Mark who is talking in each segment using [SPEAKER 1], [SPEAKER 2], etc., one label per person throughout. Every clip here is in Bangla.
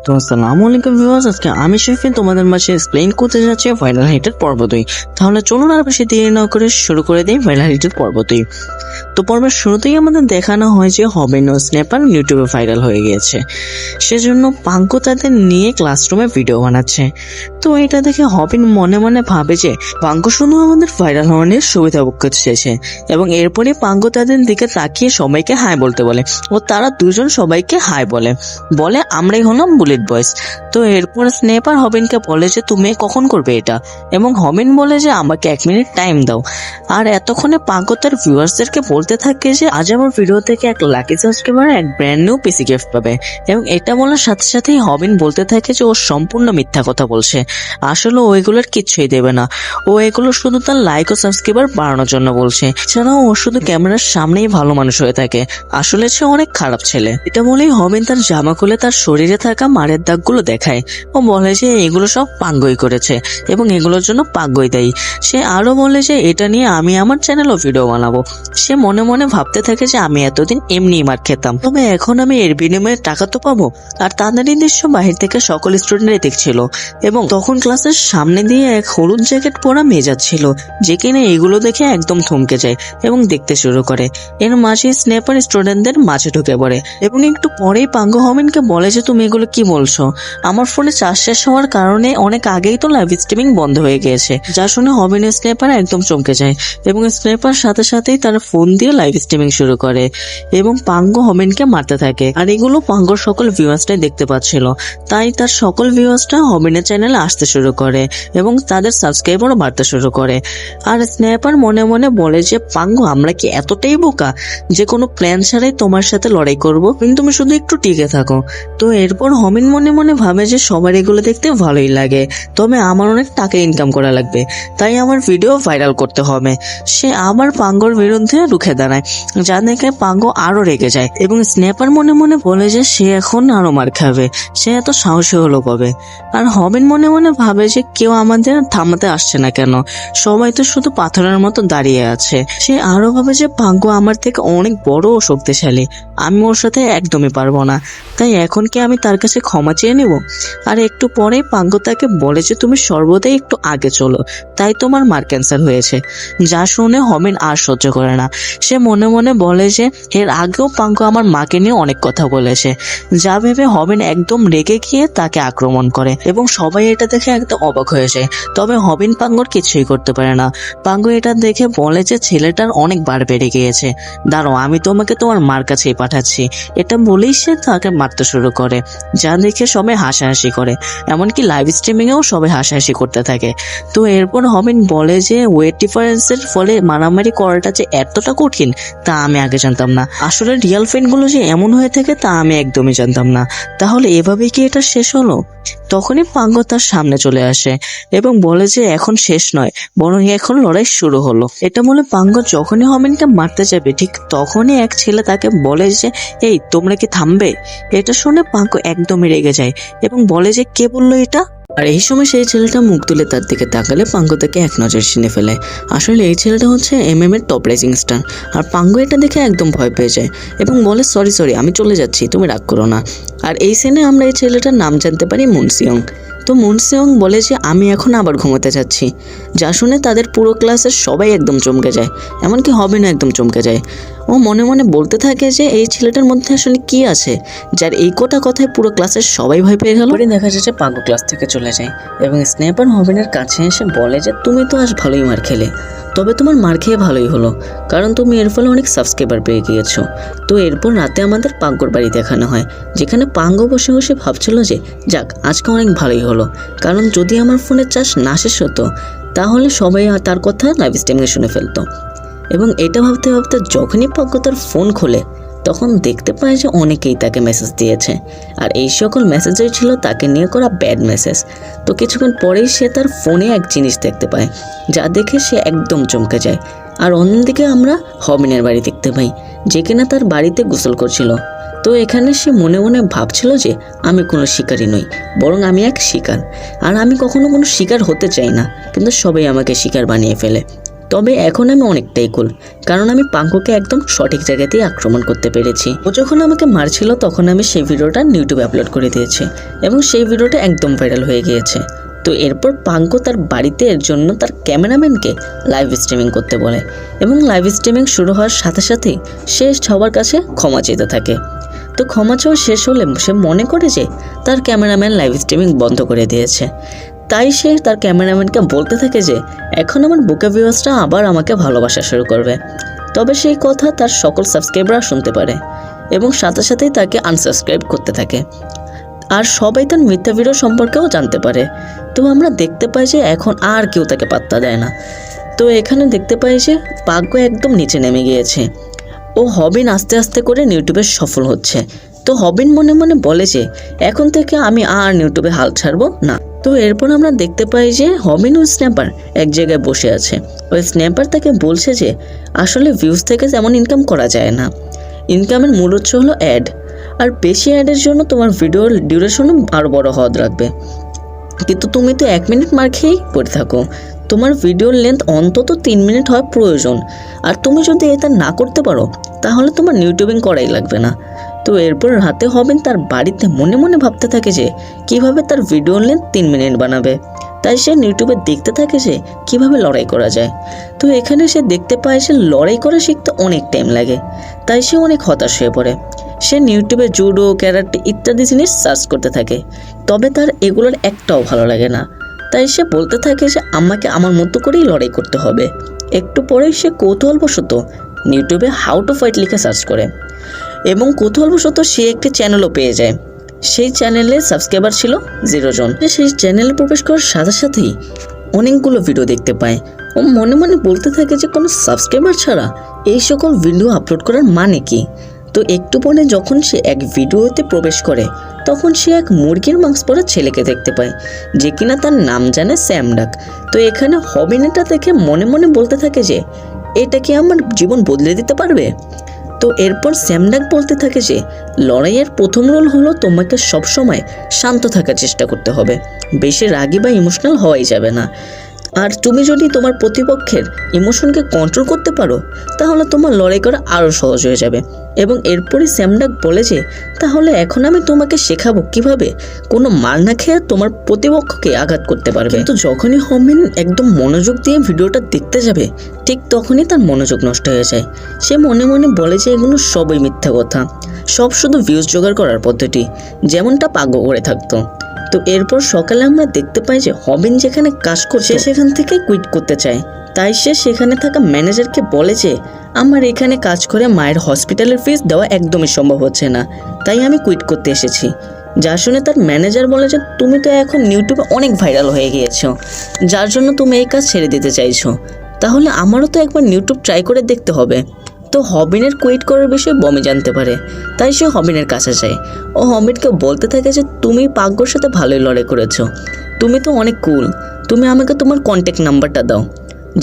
[SPEAKER 1] তো আসসালামু আলাইকুম ভিউয়ার্স, আজকে আমি শরীফিন তোমাদের মাঝে এক্সপ্লেইন করতে যাচ্ছি ফাইনাল হিটের পর্ব 2। তাহলে চলুন আর বেশি দেরি না করে শুরু করে দিই ফাইনাল হিটের পর্ব 2। তো পর্বের শুরুতেই আমাদের দেখানো হয় যে হবিন ও স্ন্যাপার ইউটিউবে ভাইরাল হয়ে গিয়েছে, সেজন্য পাঙ্কু তাদের নিয়ে ক্লাসরুমে ভিডিও বানাচ্ছে। তো এটা দেখে হবিন মনে মনে ভাবে যে পাঙ্কু শুধু আমাদের ভাইরাল হওয়ার সুবিধা ভোগ করছে, এবং এরপরে পাঙ্কু তাদের দিকে তাকিয়ে সবাইকে হাই বলতে বলে ও তারা দুজন সবাইকে হাই বলে আমরাই হলাম বুলেট বয়েস। তো এরপর স্নেপার হবিনকে বলে যে তুমি কখন করবে এটা, এবং হবিন বলে যে আমাকে 1 মিনিট টাইম দাও। আর এতক্ষণে পাঙ্কু তার ভিউয়ার্সদেরকে বলতে থাকে যে আজ আমার ভিডিও থেকে এক লাকি সাবস্ক্রাইবার এক ব্র্যান্ড নিউ পিসি গিফট পাবে, এবং এটা বলার সাথে সাথেই হবিন বলতে থাকে যে ও সম্পূর্ণ মিথ্যা কথা বলছে, আসলে ওইগুলোর কিচ্ছুই দেবে না, ও এগুলো শুধু তার লাইক ও সাবস্ক্রাইবার বাড়ানোর জন্য বলছে। এছাড়াও ও শুধু ক্যামেরার সামনেই ভালো মানুষ হয়ে থাকে, আসলে সে অনেক খারাপ ছেলে। এটা বলেই হবিন তার জামা খুলে তার শরীরে থাকা মারের দাগগুলো দেখায় ও বলে যে এগুলো সব পাঙ্গুই করেছে এবং এগুলোর জন্য পাঙ্গুই দেয়। সে আরো বলে যে এটা নিয়ে আমি আমার চ্যানেলও ভিডিও বানাবো। সে মনে মনে ভাবতে থাকে যে আমি এতদিন এমনি মার খেতাম, তবে এখন আমি এর বিনিময়ে টাকা তো পাবো। আর তাদেরই দৃশ্য বাহির থেকে সকল স্টুডেন্টরাই দেখছিল, এবং তখন ক্লাসের সামনে দিয়ে এক হলুদ জ্যাকেট পরা মেয়ে যাচ্ছিল, যে কিনা এগুলো দেখে একদম থমকে যায় এবং দেখতে শুরু করে। এর মাঝে স্নেপার স্টুডেন্টদের মাঝে ঢুকে পড়ে এবং একটু পরেই পাঙ্গু হবিনকে বলে যে তুমি এগুলো কি বলছো, আমার ফোনে চার্জ শেষ হওয়ার কারণে অনেক আগেই তো লাইভ স্ট্রিমিং বন্ধ হয়ে গিয়েছে। যা শুনে হবিন স্নেপার একদম চমকে যায়, এবং স্নেপার সাথে সাথেই তার ফোন দিয়ে লাইভ স্ট্রিমিং শুরু করে এবং পাঙ্গু হবিনকে মারতে থাকে। আর এগুলো পাঙ্গুর সকল ভিউয়ার্সটাই দেখতে পাচ্ছিল, তাই তার সকল ভিউয়ার্সটা হবিনের চ্যানেলে আসতে শুরু করে এবং তাদের সাবস্ক্রাইবারও বাড়তে শুরু করে। আর স্নেপার মনে মনে বলে যে পাঙ্গু আমরা কি এতটাই বোকা যে কোনো প্ল্যান ছাড়াই তোমার সাথে লড়াই করবো, কিন্তু তুমি শুধু একটু টিকে থাকো। তো এরপর হবিন মনে মনে ভাবে যে সবার এগুলো দেখতে ভালোই লাগে, তবে আমার অনেক টাকা ইনকাম করা লাগবে, তাই আমার ভিডিও ভাইরাল করতে হবে। সে আবার পাঙ্গুর বিরুদ্ধে রুখে দাঁড়ায়, যা দেখে পাঙ্গু আরো রেগে যায় এবং স্নেপার মনে মনে বলে যে সে এখন আরো মার খাবে, সে এত সাহসী হলো কবে। আর হবিন মনে মনে ভাবে যে কেউ আমাদের থামাতে আসছে না কেন, সবাই তো শুধু পাথরের মতো দাঁড়িয়ে আছে। সে আরো ভাবে যে পাঙ্গু আমার থেকে অনেক বড় ও শক্তিশালী, আমি ওর সাথে একদমই পারবো না, তাই এখন কি আমি তার কাছে ক্ষমা চেয়ে নেব। আর একটু পরে পাঙ্গু তাকে বলে যে তুমি সর্বদাই একটু আগে চলো, তাই তোমার মার ক্যান্সার হয়েছে। যা শুনে হবিন আর সহ্য করে না, সে মনে মনে বলে যে এর আগেও পাঙ্গু আমার মাকে নিয়ে অনেক কথা বলেছে। যা ভেবে হবিন একদম রেগে গিয়ে তাকে আক্রমণ করে এবং সবাই এটা দেখে একদম অবাক হয়ে যায়, তবে হবিন পাঙ্গুর কিছুই করতে পারে না। পাঙ্গু এটা দেখে বলে যে ছেলেটার অনেক বার বেড়ে গিয়েছে, দাঁড়াও আমি তোমাকে তোমার মার কাছেই পাঠাচ্ছি। এটা বলেই সে তাকে মারতে শুরু করে, যা দেখে সবাই হাসাহাসি করে, এমনকি লাইভ স্ট্রিমিং এও সবাই হাসাহাসি করতে থাকে। তো এরপর হবিন বলে যে ওয়েট ডিফারেন্সের ফলে মারামারি করাটা যে এতটা কঠিন তা আমি আগে জানতাম না, আসলে রিয়েল ফ্রেন্ডগুলো যে এমন হয়ে থাকে তা আমি একদমই জানতাম না, তাহলে এভাবে কি এটা শেষ হলো? তখনই পাঙ্গু তার সামনে চলে আসে এবং বলে যে এখন শেষ নয়, বরং এখন লড়াই শুরু হলো। এটা বলে পাঙ্গু যখনই হবিনকে মারতে যাবে ঠিক তখনই এক ছেলে তাকে বলে যে এই তোমরা কি থামবে। এটা শুনে পাঙ্গু একদমই রেগে যায় এবং বলে যে কে বললো এটা। আর এই সময় সেই ছেলেটা মুখ তুলে তার দিকে তাকালে পাঙ্গু তাকে এক নজর চিনে ফেলে। আসলে এই ছেলেটা হচ্ছে এমএম এর টপ রাইজিং স্টার। আর পাঙ্গু এটা দেখে একদম ভয় পেয়ে যায় এবং বলে সরি আমি চলে যাচ্ছি, তুমি রাগ করো না। আর এই সিনে আমরা এই ছেলেটার নাম জানতে পারি মুনসিয়ং। তো মুনসিয়ং বলে যে আমি এখন আবার ঘুমোতে যাচ্ছি। যা শুনে তাদের পুরো ক্লাসের সবাই একদম চমকে যায়, এমনকি হবিনও একদম চমকে যায়। ও মনে মনে বলতে থাকে যে এই ছেলেটার মধ্যে আসলে কি আছে যার এই কোটা কথায় পুরো ক্লাসের সবাই ভয় পেয়ে গেল। দেখা যাচ্ছে পাঙ্গু ক্লাস থেকে চলে যায় এবং স্নেপার হবিনের কাছে এসে বলে যে তুমি তো আজ ভালোই মার খেলে, তবে তোমার মার খেয়ে ভালোই হলো, কারণ তুমি এর ফলে অনেক সাবস্ক্রাইবার পেয়ে গিয়েছো। তো এরপর রাতে আমাদের পাঙ্গুর বাড়ি দেখানো হয়, যেখানে পাঙ্গু বসে বসে ভাবছিল যে যাক আজকে অনেক ভালোই হলো, কারণ যদি আমার ফোনের চার্জ না শেষ হতো তাহলে সবাই তার কথা লাইভ স্ট্রিমিংয়ে শুনে ফেলতো। এবং এটা ভাবতে ভাবতে যখনই পাঙ্গু তার ফোন খোলে তখন দেখতে পায় যে অনেকেই তাকে মেসেজ দিয়েছে, আর এই সকল মেসেজই ছিল তাকে নিয়ে করা ব্যাড মেসেজ। তো কিছুক্ষণ পরেই সে তার ফোনে এক জিনিস দেখতে পায়, যা দেখে সে একদম চমকে যায়। আর অন্যদিকে আমরা হবিনের বাড়ি দেখতে পাই, যে কিনা তার বাড়িতে গোসল করছিল। তো এখানে সে মনে মনে ভাবছিল যে আমি কোনো শিকারী নই, বরং আমি এক শিকার, আর আমি কখনো কোনো শিকার হতে চাই না, কিন্তু সবাই আমাকে শিকার বানিয়ে ফেলে। তবে এখন আমি অনেকটাই কুল, কারণ আমি পাঙ্কুকে একদম সঠিক জায়গাতেই আক্রমণ করতে পেরেছি। ও যখন আমাকে মারছিল তখন আমি সেই ভিডিওটা ইউটিউবে আপলোড করে দিয়েছি এবং সেই ভিডিওটা একদম ভাইরাল হয়ে গিয়েছে। তো এরপর পাঙ্কু তার বাড়িতে এর জন্য তার ক্যামেরাম্যানকে লাইভ স্ট্রিমিং করতে বলে এবং লাইভ স্ট্রিমিং শুরু হওয়ার সাথে সাথেই সে সবার কাছে ক্ষমা চেতে থাকে। তো ক্ষমা চাওয়া শেষ হলে সে মনে করে যে তার ক্যামেরাম্যান লাইভ স্ট্রিমিং বন্ধ করে দিয়েছে, তাই সে তার ক্যামেরাম্যানকে বলতে থাকে যে এখন আমার বুকে ভিউয়ার্সরা আবার আমাকে ভালোবাসা শুরু করবে। তবে সেই কথা তার সকল সাবস্ক্রাইবাররা শুনতে পারে এবং সাথে সাথেই তাকে আনসাবস্ক্রাইব করতে থাকে, আর সবাই তার মিথ্যা ভিডিও সম্পর্কেও জানতে পারে। তো আমরা দেখতে পাই যে এখন আর কেউ তাকে পাত্তা দেয় না। তো এখানে দেখতে পাই যে ভাগ্য একদম নিচে নেমে গিয়েছে ও হবিন আস্তে আস্তে করে ইউটিউবে সফল হচ্ছে। তো হবিন মনে মনে বলে যে এখন থেকে আমি আর ইউটিউবে হাল ছাড়বো না। তো এরপর আমরা দেখতে পাই যে হবিন ও স্ন্যাপার এক জায়গায় বসে আছে। ওই স্ন্যাপার তাকে বলছে যে আসলে ভিউজ থেকে তেমন ইনকাম করা যায় না, ইনকামের মূল উৎস হলো অ্যাড, আর বেশি অ্যাডের জন্য তোমার ভিডিওর ডিউরেশনও আরও বড় হওয়া রাখবে। কিন্তু তুমি তো 1 মিনিট মার খেয়েই পড়ে থাকো, তোমার ভিডিওর লেন্থ অন্তত 3 মিনিট হওয়া প্রয়োজন, আর তুমি যদি এটা না করতে পারো তাহলে তোমার ইউটিউবিং করাই লাগবে না। তো এরপর রাতে হবিন তার বাড়িতে মনে মনে ভাবতে থাকে যে কিভাবে তার ভিডিওর লেন্থ 3 মিনিট বানাবে। তাই সে ইউটিউবে দেখতে থাকে যে কিভাবে লড়াই করা যায়। তো এখানে সে দেখতে পায় যে লড়াই করা শিখতে অনেক টাইম লাগে, তাই সে অনেক হতাশ হয়ে পড়ে। সে ইউটিউবে জুডো, ক্যারাটে ইত্যাদি জিনিস সার্চ করতে থাকে, তবে তার এগুলোর একটাও ভালো লাগে না। তাই সে বলতে থাকে যে আমাকে আমার মতো করেই লড়াই করতে হবে। একটু পরেই সে কৌতূহলবশত ইউটিউবে হাউ টু ফাইট লিখে সার্চ করে এবং কৌতূহলবশত সে একটি চ্যানেলও পেয়ে যায়। সেই চ্যানেলে সাবস্ক্রাইবার ছিল 0 জন। সেই চ্যানেলে প্রবেশ করার সাথে সাথেই অনেকগুলো ভিডিও দেখতে পায় ও মনে মনে বলতে থাকে যে কোনো সাবস্ক্রাইবার ছাড়া এই সকল ভিডিও আপলোড করার মানে কি। তো একটু পরে যখন সে এক ভিডিওতে প্রবেশ করে তখন সে এক মুরগির মাংস পরা ছেলেকে দেখতে পায় যে কিনা তার নাম জানে স্যামডাক। তো এখানে হবিন এটা দেখে মনে মনে বলতে থাকে যে এটা কি আমার জীবন বদলে দিতে পারবে। তো এরপর স্যামডাক বলতে থাকে যে লড়াইয়ের প্রথম রোল হলো তোমাকে সবসময় শান্ত থাকার চেষ্টা করতে হবে, বেশি রাগী বা ইমোশনাল হওয়াই যাবে না। আর তুমি যদি তোমার প্রতিপক্ষের ইমোশনকে কন্ট্রোল করতে পারো তাহলে তোমার লড়াই করা আরও সহজ হয়ে যাবে। এবং এরপরই স্যামডাক বলে যে তাহলে এখন আমি তোমাকে শেখাবো কিভাবে কোনো মার না খেয়ে তোমার প্রতিপক্ষকে আঘাত করতে পারবে। কিন্তু যখনই হবিন একদম মনোযোগ দিয়ে ভিডিওটা দেখতে যাবে ঠিক তখনই তার মনোযোগ নষ্ট হয়ে যায়। সে মনে মনে বলে যে এগুলো সবই মিথ্যা কথা, সব শুধু ভিউজ জোগাড় করার পদ্ধতি, যেমনটা পাগ্য করে থাকতো। তো এরপর সকালে আমরা দেখতে পাই যে হবিন যেখানে কাজ করছে সেখান থেকে কুইট করতে চায়। তাই সে সেখানে থাকা ম্যানেজারকে বলে যে আমার এখানে কাজ করে মায়ের হসপিটালের ফিস দেওয়া একদমই সম্ভব হচ্ছে না, তাই আমি কুইট করতে এসেছি। যা শুনে তার ম্যানেজার বলে যে তুমি তো এখন ইউটিউবে অনেক ভাইরাল হয়ে গিয়েছো, যার জন্য তুমি এই কাজ ছেড়ে দিতে চাইছো, তাহলে আমারও তো একবার ইউটিউব ট্রাই করে দেখতে হবে। তো হবিনের কুইট করার বিষয়ে বমি জানতে পারে, তাই সে হবিনের কাছে যায় ও হবিনকে বলতে থাকে যে তুমি পাগ্যর সাথে ভালোই লড়াই করেছো, তুমি তো অনেক কুল, তুমি আমাকে তোমার কন্ট্যাক্ট নাম্বারটা দাও।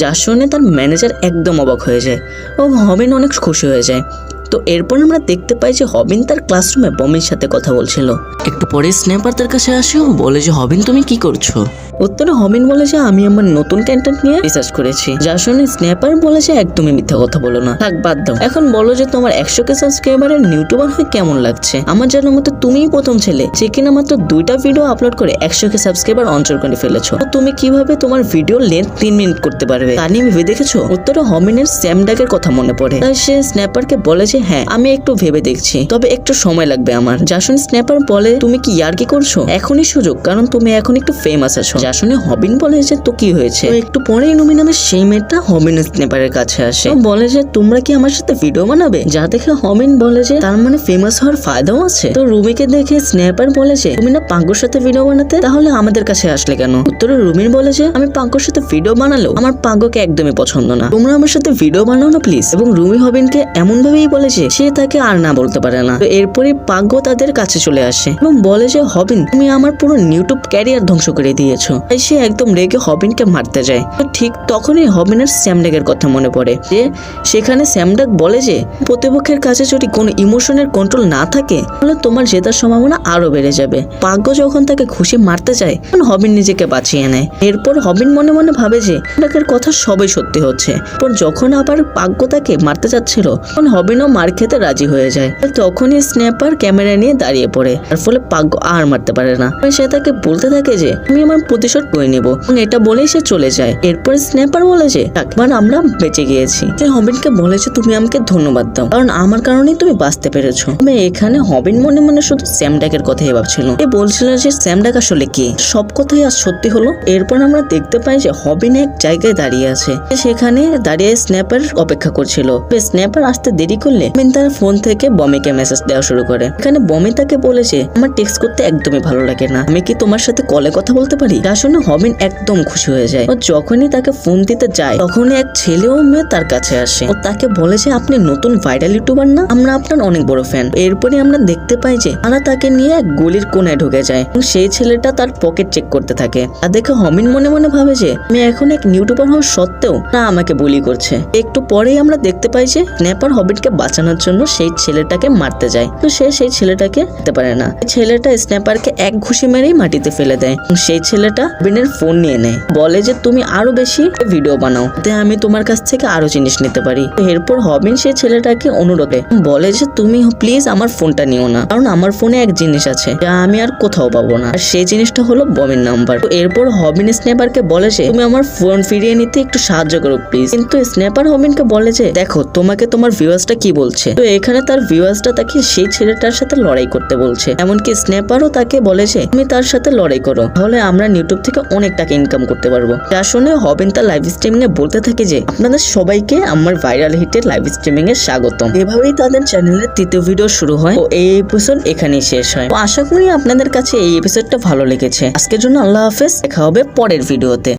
[SPEAKER 1] যা শুনে তার ম্যানেজার একদম অবাক হয়ে যায় ও হবিন অনেক খুশি হয়ে যায়। তো এরপর আমরা দেখতে পাই যে হবিন তার ক্লাসরুমে বমির সাথে কথা বলছিল। একটু পরে স্ন্যাপার তার কাছে আসে ও বলে যে হবিন তুমি কি করছো। উত্তরে হবিন বলে যে আমি আমার নতুন কন্টেন্ট নিয়ে রিসার্চ করেছি। যা শুনে স্ন্যাপার বলে যে একদমই মিথ্যা কথা বলো না, থাক বাদ দাও, এখন বলো যে তোমার 100K সাবস্ক্রাইবারের ইউটিউবার হয়ে কেমন লাগছে। আমার জানার মতো তুমিই প্রথম ছেলে যে কিনা মাত্র 2টা ভিডিও আপলোড করে 100K সাবস্ক্রাইবার অঞ্চল করে ফেলেছো। তুমি কিভাবে তোমার ভিডিও লেন্থ 3 মিনিট করতে পারবে তা নিয়ে ভেবে দেখেছো। উত্তরে হবিনের স্যামডাকের কথা মনে পড়ে, তাই সে স্ন্যাপারকে বলে যে হ্যাঁ আমি একটু ভেবে দেখছি, তবে একটু সময় লাগবে আমার। যা শুনে স্ন্যাপার বলে তুমি কি ইয়ার্কি করছো, এখনই সুযোগ, কারণ তুমি এখন একটু ফেমাস আছো। যা শুনে হবিন বলে যে তো কি হয়েছে। একটু পরেই রুমি নামের সেই মেয়েটা হবিন স্ন্যাপারের কাছে আসে, বলে যে তোমরা কি আমার সাথে ভিডিও বানাবে। যা দেখে হবিন বলে যে তার মানে ফেমাস হওয়ার ফায়দাও আছে। তো রুমিকে দেখে স্ন্যাপার বলে যে তুমি না পাঙ্কুর সাথে ভিডিও বানাতে, তাহলে আমাদের কাছে আসলে কেন। উত্তরে রুমিন বলে যে আমি পাঙ্কুর সাথে ভিডিও বানালেও আমার পাঙ্কুকে একদমই পছন্দ না, তোমরা আমার সাথে ভিডিও বানাও না প্লিজ। এবং রুমি হবিনকে এমন ভাবেই বলে বলে যে সে তাকে আর না বলতে পারে না। তো এরপরে পাগ্য তাদের কাছে চলে আসে এবং বলে যে হবিন, তুমি আমার পুরো ইউটিউব ক্যারিয়ার ধ্বংস করে দিয়েছো। তাই সে একদম রেগে হবিনকে মারতে যায়। তো ঠিক তখনই হবিনের স্যামডাকের কথা মনে পড়ে যে সেখানে স্যামডাক বলে যে প্রতিপক্ষের কাছে যদি কোনো ইমোশনের কন্ট্রোল না থাকে তাহলে তোমার জেতার সম্ভাবনা আরো বেড়ে যাবে। পাগ্য যখন তাকে খুশি মারতে যায় তখন হবিন নিজেকে বাঁচিয়ে নেয়। এরপর হবিন মনে মনে ভাবে যে স্যামডাকের কথা সবই সত্যি হচ্ছে। পর যখন আবার পাগ্য তাকে মারতে যাচ্ছিল তখন হবিনও মার খেতে রাজি হয়ে যায়। তখনই স্ন্যাপার ক্যামেরা নিয়ে দাঁড়িয়ে পড়ে, তার ফলে পাগ্য আর মারতে পারে না। সে তাকে বলতে থাকে যে আমি আমার প্রতিশোধ করে নেব এবং এটা বলেই সে চলে যায়। এরপর স্ন্যাপার বলে যে একবার আমরা বেঁচে গিয়েছি। সে হবিনকে বলে যে তুমি আমাকে ধন্যবাদ দাও, কারণ আমার কারণেই তুমি বাঁচতে পেরেছো। তবে এখানে হবিন মনে মনে শুধু স্যামডাকের কথাই ভাবছিল। সে বলছিল যে স্যামডাক আসলে কে, সব কথাই আজ সত্যি হলো। এরপর আমরা দেখতে পাই যে হবিন এক জায়গায় দাঁড়িয়ে আছে, সেখানে দাঁড়িয়ে স্ন্যাপার অপেক্ষা করছিল। স্ন্যাপার আসতে দেরি করলে হবিন তার ফোন থেকে বমিকে মেসেজ দেওয়া শুরু করে। এখানে বমি তাকে বলেছে আমার টেক্সট করতে একদমই ভালো লাগে না, আমি কি তোমার সাথে কলে কথা বলতে পারি? তা শুনে হবিন একদম খুশি হয়ে যায়। ও যখনই তাকে ফোন দিতে যায় তখনই এক ছেলে ও মেয়ে তার কাছে আসে ও তাকে বলে যে আপনি নতুন ভাইরাল ইউটিউবার না, আমরা আপনার অনেক বড় ফ্যান। এরপরে আমরা দেখতে পাই যে তারা তাকে নিয়ে এক গলির কোনায় ঢুকে যায় এবং সেই ছেলেটা তার পকেট চেক করতে থাকে। আর দেখে হবিন মনে মনে ভাবে যে আমি এখন এক ইউটিউবার হওয়া সত্ত্বেও না আমাকে বুলি করছে। একটু পরেই আমরা দেখতে পাই যে স্ন্যাপার হবিনকে বাঁচানোর জন্য সেই ছেলেটাকে মারতে যায়, তো সে সেই ছেলেটাকে দিতে পারে না। ছেলেটা স্ন্যাপারকে এক ঘুষি মেরেই মাটিতে ফেলে দেয়। সেই ছেলেটা হবিনের ফোন নিয়ে নেয়, বলে যে তুমি আরো বেশি ভিডিও বানাও, তাতে আমি তোমার কাছ থেকে আরো জিনিস নিতে পারি। এরপর হবিন সেই ছেলেটাকে অনুরোধে বলে যে তুমি প্লিজ আমার ফোনটা নিও না, কারণ আমার ফোনে এক জিনিস আছে যা আমি আর কোথাও পাবো না, আর সেই জিনিসটা হলো বমির নাম্বার। তো এরপর হবিন স্ন্যাপারকে বলে যে তুমি আমার ফোন ফিরিয়ে নিতে একটু সাহায্য করো প্লিজ। কিন্তু স্ন্যাপার হবিনকে বলে যে দেখো তোমাকে তোমার ভিউয়ার্সটা কি বলছে। তো এখানে তার ভিউয়ার্সটা তাকে সেই ছেলেটার সাথে লড়াই করতে বলছে। এমনকি স্ন্যাপারও তাকে বলে যে তুমি তার সাথে লড়াই করো, তাহলে আমরা ইউটিউব থেকে অনেক টাকা ইনকাম করতে পারবো। যা শুনে হবিন তার লাইভ স্ট্রিমিং এ বলতে থাকে যে আপনাদের সবাইকে আমার ভাইরাল হিটের লাইভ স্ট্রিমিং এ স্বাগতম। এভাবেই তাদের চ্যানেলের তৃতীয় ভিডিও শুরু হয় ও এই এপিসোড এখানেই শেষ হয়। তো আশা করি আপনাদের কাছে এই এপিসোডটা ভালো লেগেছে। আজকের জন্য আল্লাহ হাফেজ, দেখা হবে পরের ভিডিওতে।